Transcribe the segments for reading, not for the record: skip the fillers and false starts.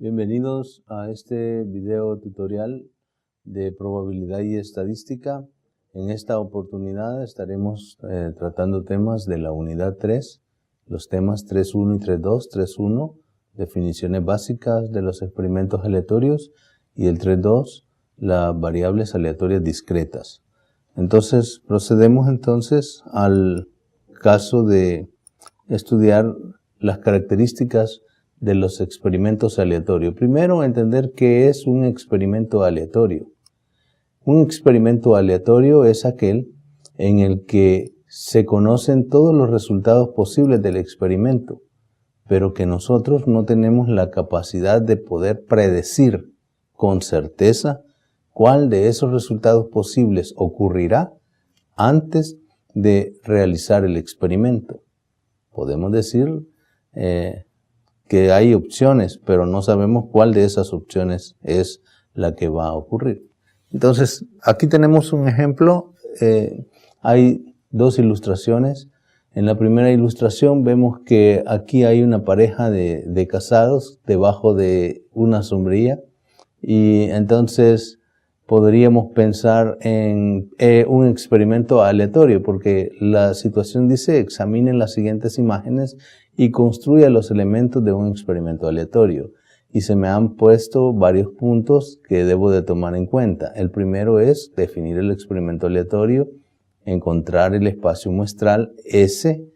Bienvenidos a este video tutorial de probabilidad y estadística. En esta oportunidad estaremos tratando temas de la unidad 3, los temas 3.1 y 3.2, 3.1, definiciones básicas de los experimentos aleatorios, y el 3.2, las variables aleatorias discretas. Entonces, procedemos entonces al caso de estudiar las características de los experimentos aleatorios. Primero, entender qué es un experimento aleatorio. Un experimento aleatorio es aquel en el que se conocen todos los resultados posibles del experimento, pero que nosotros no tenemos la capacidad de poder predecir con certeza cuál de esos resultados posibles ocurrirá antes de realizar el experimento. Podemos decir que hay opciones, pero no sabemos cuál de esas opciones es la que va a ocurrir. Entonces, aquí tenemos un ejemplo. Hay dos ilustraciones. En la primera ilustración vemos que aquí hay una pareja de casados debajo de una sombrilla. Y entonces podríamos pensar en un experimento aleatorio, porque la situación dice: examinen las siguientes imágenes y construya los elementos de un experimento aleatorio. Y se me han puesto varios puntos que debo de tomar en cuenta. El primero es definir el experimento aleatorio, encontrar el espacio muestral S,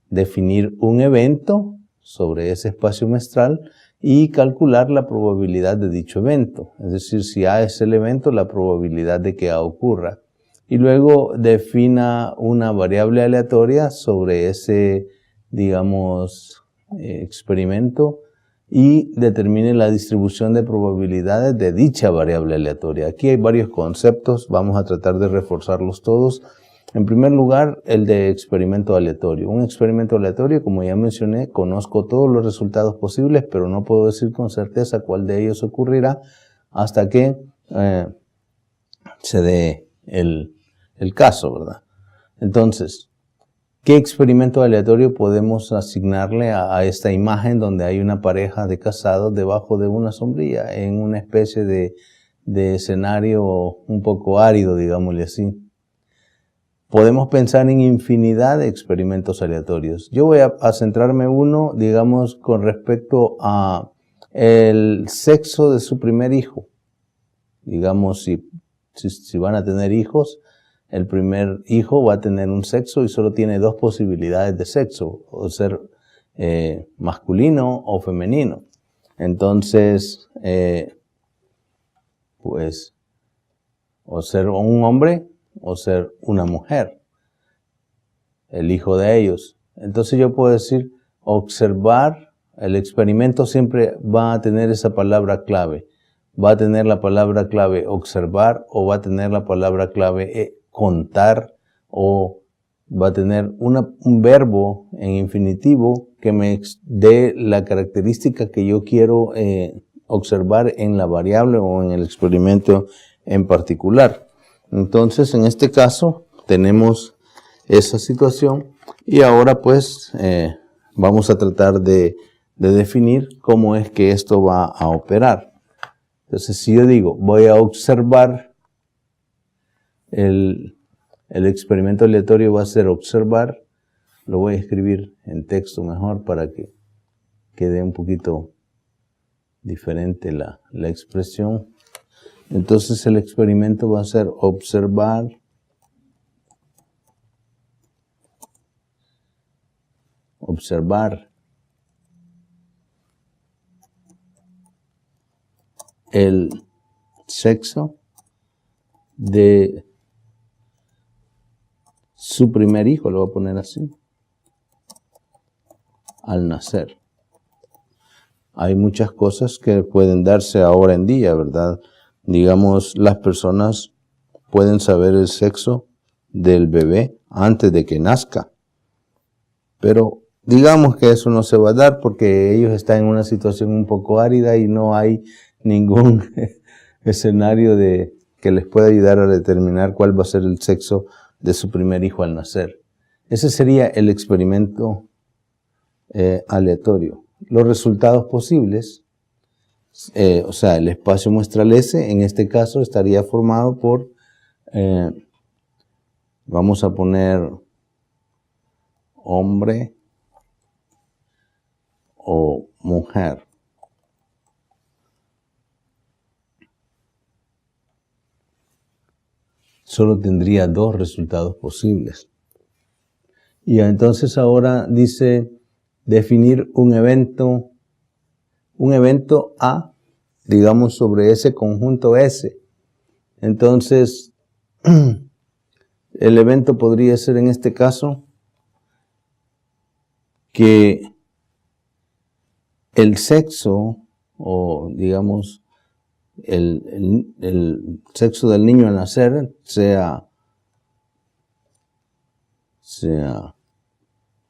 definir un evento sobre ese espacio muestral y calcular la probabilidad de dicho evento. Es decir, si A es el evento, la probabilidad de que A ocurra. Y luego defina una variable aleatoria sobre ese, digamos, experimento y determine la distribución de probabilidades de dicha variable aleatoria. Aquí hay varios conceptos, vamos a tratar de reforzarlos todos. En primer lugar, el de experimento aleatorio. Un experimento aleatorio, como ya mencioné, conozco todos los resultados posibles, pero no puedo decir con certeza cuál de ellos ocurrirá hasta que se dé el caso, ¿verdad? Entonces, ¿qué experimento aleatorio podemos asignarle a esta imagen donde hay una pareja de casados debajo de una sombrilla en una especie de escenario un poco árido, digámosle así? Podemos pensar en infinidad de experimentos aleatorios. Yo voy a centrarme uno, digamos, con respecto a el sexo de su primer hijo. Digamos, si van a tener hijos, el primer hijo va a tener un sexo y solo tiene dos posibilidades de sexo, o ser masculino o femenino. Entonces, pues, o ser un hombre o ser una mujer, el hijo de ellos. Entonces yo puedo decir, observar. El experimento siempre va a tener esa palabra clave. Va a tener la palabra clave observar, o va a tener la palabra clave contar, o va a tener un verbo en infinitivo que me dé la característica que yo quiero observar en la variable o en el experimento en particular. Entonces, en este caso, tenemos esa situación y ahora pues vamos a tratar de definir cómo es que esto va a operar. Entonces, si yo digo, voy a observar, el experimento aleatorio va a ser observar, lo voy a escribir en texto mejor para que quede un poquito diferente la expresión. Entonces el experimento va a ser observar el sexo de su primer hijo, lo voy a poner así, al nacer. Hay muchas cosas que pueden darse ahora en día, ¿verdad? Digamos, las personas pueden saber el sexo del bebé antes de que nazca. Pero digamos que eso no se va a dar porque ellos están en una situación un poco árida y no hay ningún escenario que les pueda ayudar a determinar cuál va a ser el sexo de su primer hijo al nacer. Ese sería el experimento aleatorio. Los resultados posibles o sea, el espacio muestral S, en este caso, estaría formado por, vamos a poner hombre o mujer. Solo tendría dos resultados posibles. Y entonces ahora dice definir un evento A, digamos, sobre ese conjunto S. Entonces, el evento podría ser en este caso que el sexo, o digamos, el sexo del niño al nacer sea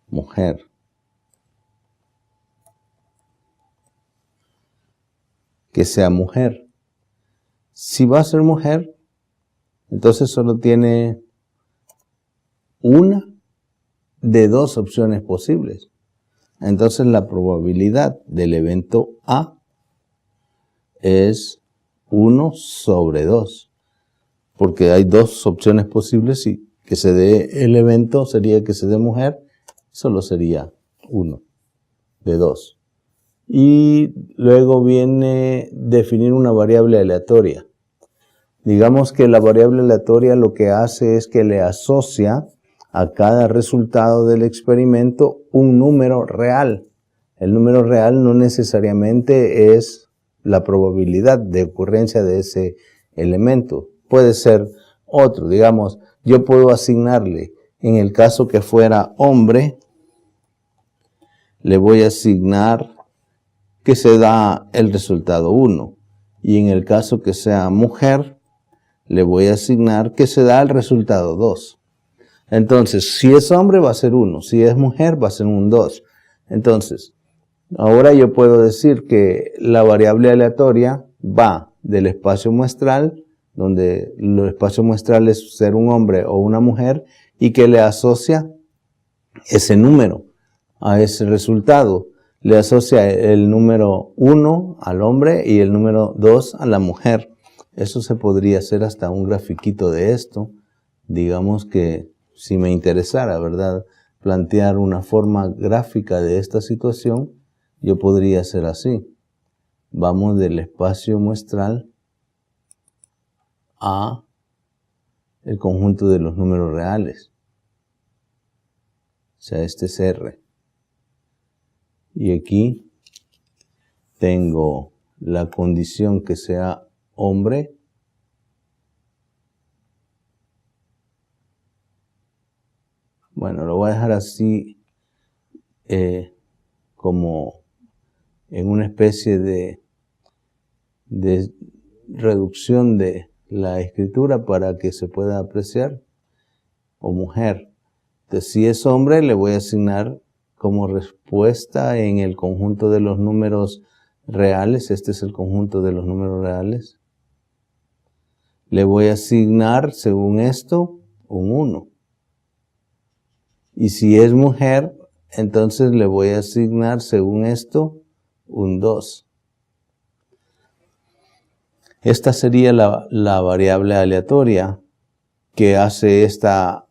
mujer. Que sea mujer. Si va a ser mujer, entonces solo tiene una de dos opciones posibles. Entonces la probabilidad del evento A es 1 sobre 2. Porque hay dos opciones posibles y que se dé el evento sería que se dé mujer, solo sería 1 de 2. Y luego viene definir una variable aleatoria. Digamos que la variable aleatoria lo que hace es que le asocia a cada resultado del experimento un número real. El número real no necesariamente es la probabilidad de ocurrencia de ese elemento. Puede ser otro. Digamos, yo puedo asignarle, en el caso que fuera hombre, le voy a asignar que se da el resultado 1. Y en el caso que sea mujer, le voy a asignar que se da el resultado 2. Entonces, si es hombre va a ser 1, si es mujer va a ser un 2. Entonces, ahora yo puedo decir que la variable aleatoria va del espacio muestral, donde el espacio muestral es ser un hombre o una mujer, y que le asocia ese número a ese resultado. Le asocia el número 1 al hombre y el número 2 a la mujer. Eso se podría hacer hasta un grafiquito de esto. Digamos que si me interesara, ¿verdad?, plantear una forma gráfica de esta situación, yo podría hacer así. Vamos del espacio muestral a el conjunto de los números reales. O sea, este es R. Y aquí tengo la condición que sea hombre. Bueno, lo voy a dejar así como en una especie de reducción de la escritura para que se pueda apreciar. O mujer. Entonces, si es hombre, le voy a asignar como respuesta en el conjunto de los números reales. Este es el conjunto de los números reales. Le voy a asignar, según esto, un 1. Y si es mujer, entonces le voy a asignar, según esto, un 2. Esta sería la variable aleatoria que hace esta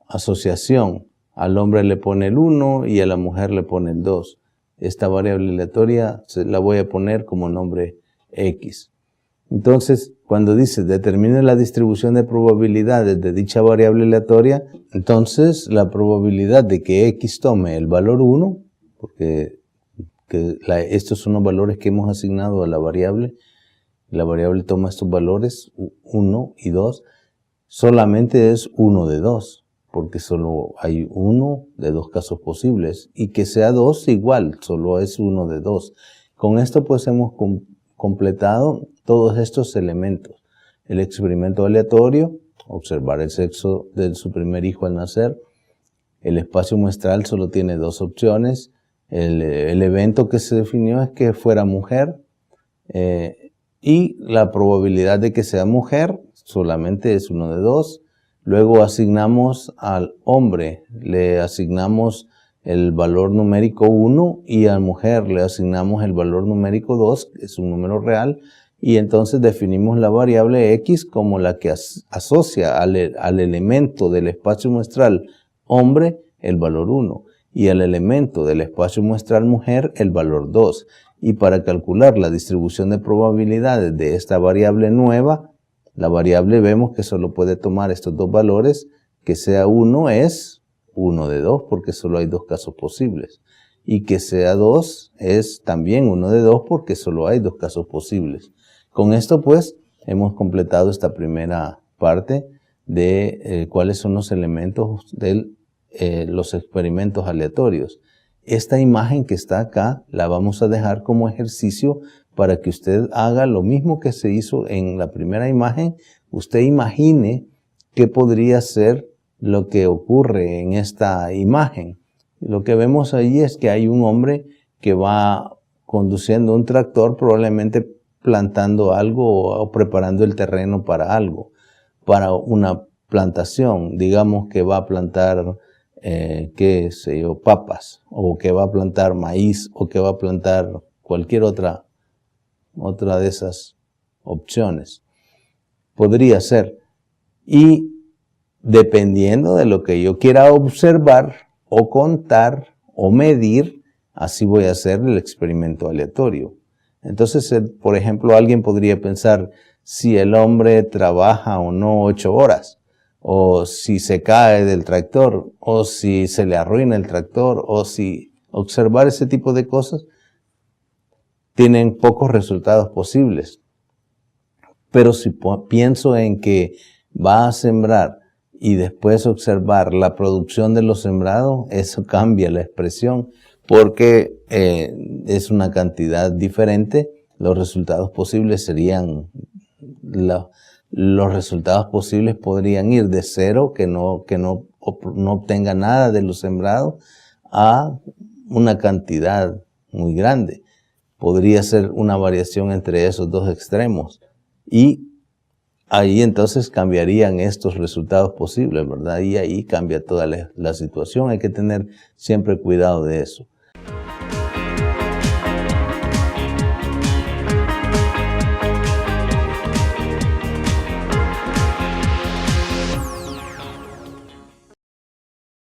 asociación. Al hombre le pone el 1 y a la mujer le pone el 2. Esta variable aleatoria la voy a poner como nombre X. Entonces, cuando dice determine la distribución de probabilidades de dicha variable aleatoria, entonces la probabilidad de que X tome el valor 1, porque estos son los valores que hemos asignado a la variable toma estos valores 1 y 2, solamente es 1 de 2, porque solo hay uno de dos casos posibles, y que sea 2 igual, solo es 1 de 2. Con esto pues hemos completado todos estos elementos. El experimento aleatorio, observar el sexo de su primer hijo al nacer. El espacio muestral solo tiene dos opciones. El evento que se definió es que fuera mujer, y la probabilidad de que sea mujer solamente es 1 de 2. Luego asignamos al hombre, le asignamos el valor numérico 1 y a la mujer le asignamos el valor numérico 2, que es un número real, y entonces definimos la variable X como la que asocia al elemento del espacio muestral hombre el valor 1 y al elemento del espacio muestral mujer el valor 2. Y para calcular la distribución de probabilidades de esta variable nueva, la variable vemos que solo puede tomar estos dos valores, que sea 1 es 1 de 2 porque solo hay dos casos posibles. Y que sea 2 es también 1 de 2 porque solo hay dos casos posibles. Con esto pues hemos completado esta primera parte de cuáles son los elementos de los experimentos aleatorios. Esta imagen que está acá la vamos a dejar como ejercicio para que usted haga lo mismo que se hizo en la primera imagen. Usted imagine qué podría ser lo que ocurre en esta imagen. Lo que vemos ahí es que hay un hombre que va conduciendo un tractor, probablemente plantando algo o preparando el terreno para algo, para una plantación. Digamos que va a plantar, qué sé yo, papas, o que va a plantar maíz, o que va a plantar cualquier otra de esas opciones. Podría ser. Y dependiendo de lo que yo quiera observar o contar o medir, así voy a hacer el experimento aleatorio. Entonces, por ejemplo, alguien podría pensar si el hombre trabaja o no 8 horas, o si se cae del tractor, o si se le arruina el tractor, o si observar ese tipo de cosas tienen pocos resultados posibles. Pero si pienso en que va a sembrar y después observar la producción de lo sembrado, eso cambia la expresión porque es una cantidad diferente. Los resultados posibles serían, los resultados posibles podrían ir de 0, que no obtenga nada de lo sembrado, a una cantidad muy grande. Podría ser una variación entre esos dos extremos. Y ahí entonces cambiarían estos resultados posibles, ¿verdad? Y ahí cambia toda la situación. Hay que tener siempre cuidado de eso.